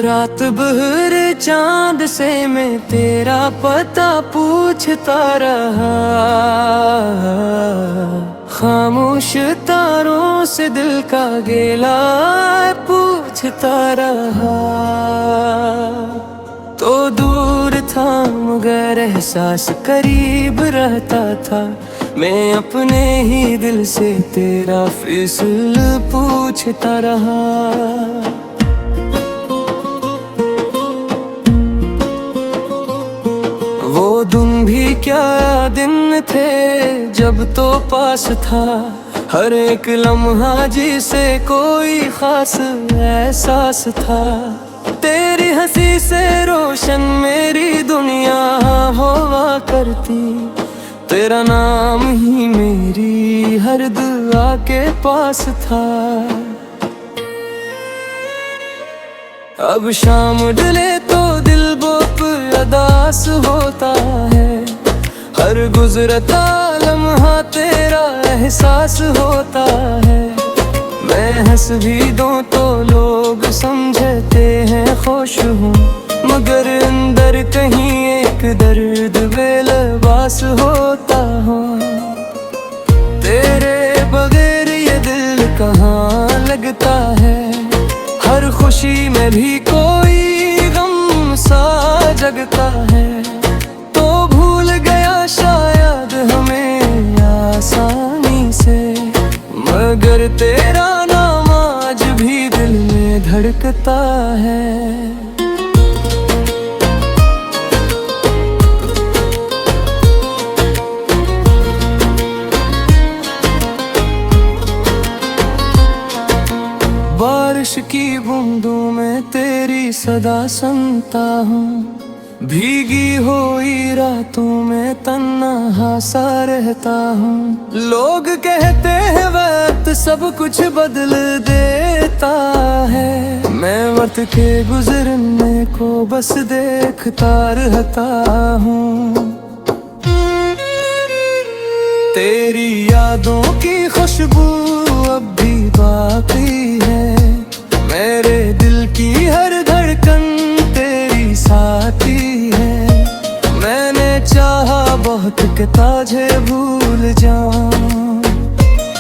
रात भर चांद से मैं तेरा पता पूछता रहा, खामोश तारों से दिल का गिला पूछता रहा। तो दूर था मगर एहसास करीब रहता था, मैं अपने ही दिल से तेरा फिसल पूछता रहा। वो दिन भी क्या दिन थे जब तो पास था, हर एक लम्हा जिसे कोई खास एहसास था। तेरी हंसी से रोशन मेरी दुनिया हुआ करती, तेरा नाम ही मेरी हर दुआ के पास था। अब शाम ढले तो दिल बहुत अदास होता है, हर गुजरता लम्हा तेरा एहसास होता है। मैं हंस भी दूं तो लोग समझते हैं खुश हूँ, मगर अंदर कहीं एक दर्द बेलबास होता हूँ। तेरे बगैर ये दिल कहाँ लगता है, हर खुशी में भी कोई गम सा जगता है। तो भूल गया शायद हमें आसानी से, मगर तेरा नाम आज भी दिल में धड़कता है। बारिश की बूंदों में तेरी सदा सुनता हूँ, भीगी हुई रातों में तन्हा सा रहता हूँ। लोग कहते हैं वक्त सब कुछ बदल देता है, मैं वक्त के गुजरने को बस देखता रहता हूँ। तेरी यादों की खुशबू अब भी बाकी है, मेरे दिल की हर धड़कन तेरी साथी है। मैंने चाहा बहुत कि तुझे भूल जाऊं,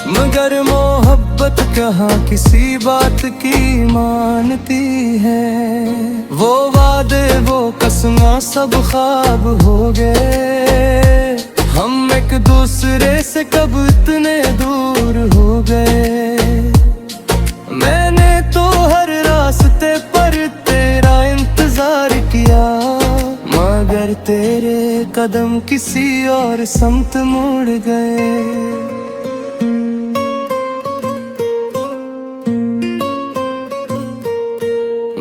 मगर मोहब्बत कहाँ किसी बात की मानती है। वो वादे वो कसमां सब ख्वाब हो गए, हम एक दूसरे से कब इतने दूर हो गए। मैंने तो हर रास्ते पर तेरा इंतजार किया, मगर तेरे कदम किसी और समत मुड़ गए।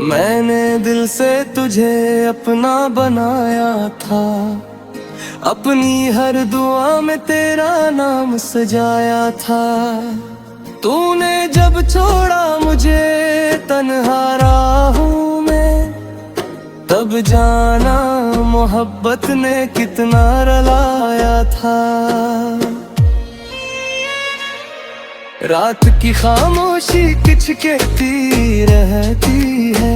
मैंने दिल से तुझे अपना बनाया था, अपनी हर दुआ में तेरा नाम सजाया था। तूने जब छोड़ा मुझे तन्हा राहों में, तब जाना मोहब्बत ने कितना रुलाया था। रात की खामोशी किच कहती रहती है,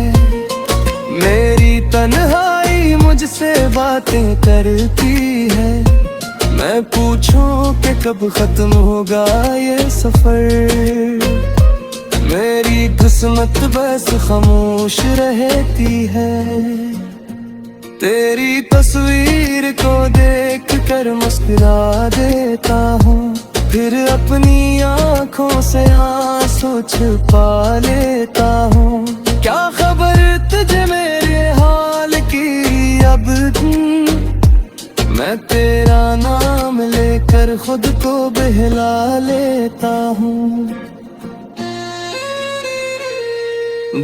मेरी तन्हाई मुझसे बातें करती है। मैं पूछूं कि कब खत्म होगा ये सफर, मेरी किस्मत बस खामोश रहती है। तेरी तस्वीर को देख कर मुस्कुरा देता हूँ, फिर अपनी आँखों से आंसू छुपा लेता हूँ। क्या खबर तुझे मेरे हाल की अब, मैं तेरा नाम लेकर खुद को बहला लेता हूँ।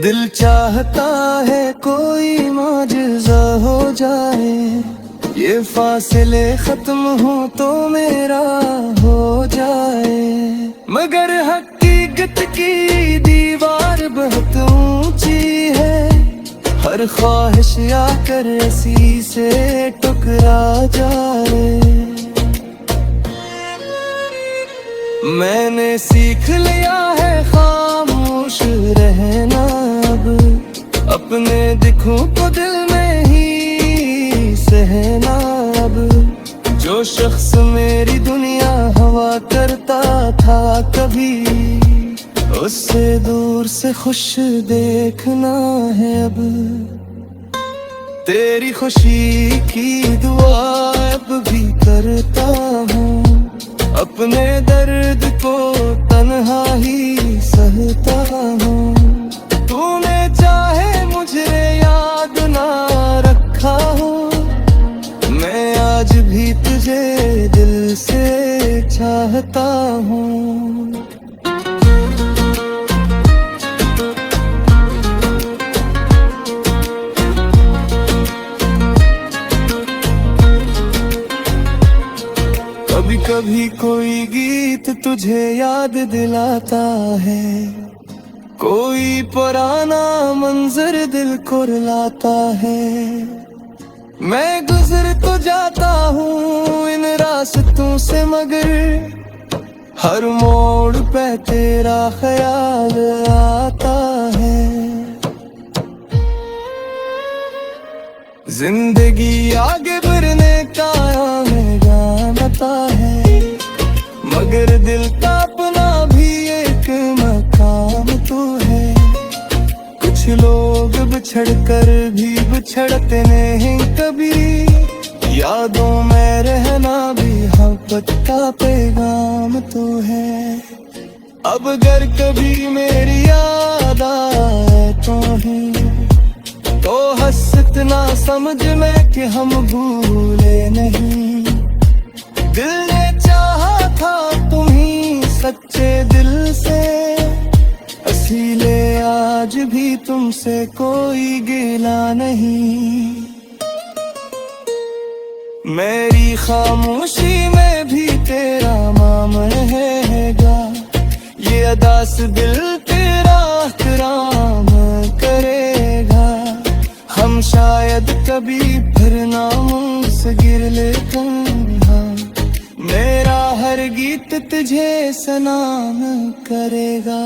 दिल चाहता है कोई माजज़ा हो जाए, ये फासले खत्म हो तो मेरा हो जाए। मगर हकीकत की दीवार बहुत ऊंची है, हर ख्वाहिश आकर ऐसी से टकरा जाए। मैंने सीख लिया है खामोश रहना अब, अपने दिखूं तो दिल में ही सहना अब। जो शख्स मेरी दुनिया हवा करता था कभी, उससे दूर से खुश देखना है अब। तेरी खुशी की दुआ अब भी करता हूँ, अपने दर्द को तन्हा ही सहता हूँ। तूने चाहे मुझे याद ना रखा हो, मैं आज भी तुझे दिल से चाहता हूँ। कभी कभी कोई गीत तुझे याद दिलाता है, कोई पुराना मंजर दिल को रुलाता है। मैं गुजर तो जाता हूँ इन रास्तों से, मगर हर मोड़ पे तेरा ख्याल आता है। जिंदगी आगे बढ़ने का हमें जानता है, मगर दिल का अपना भी एक मकाम तो है। कुछ लोग बिछड़ कर भी बिछड़ते नहीं कभी, यादों में रहना भी मोहब्बत का पैगाम तो है। अब अगर कभी मेरी याद आए तो ही, तो हंसत ना समझ में कि हम भूले नहीं। दिल ने चाहा था तुम्ही सच्चे दिल से, इसीलिए आज भी तुमसे कोई गिला नहीं। मेरी खामोशी में भी तेरा नाम रहेगा, ये अदा से दिल तेरा एहतराम करेगा। हम शायद कभी फिर नाम से गिर लेकिन हाँ, मेरा हर गीत तुझे सलाम करेगा।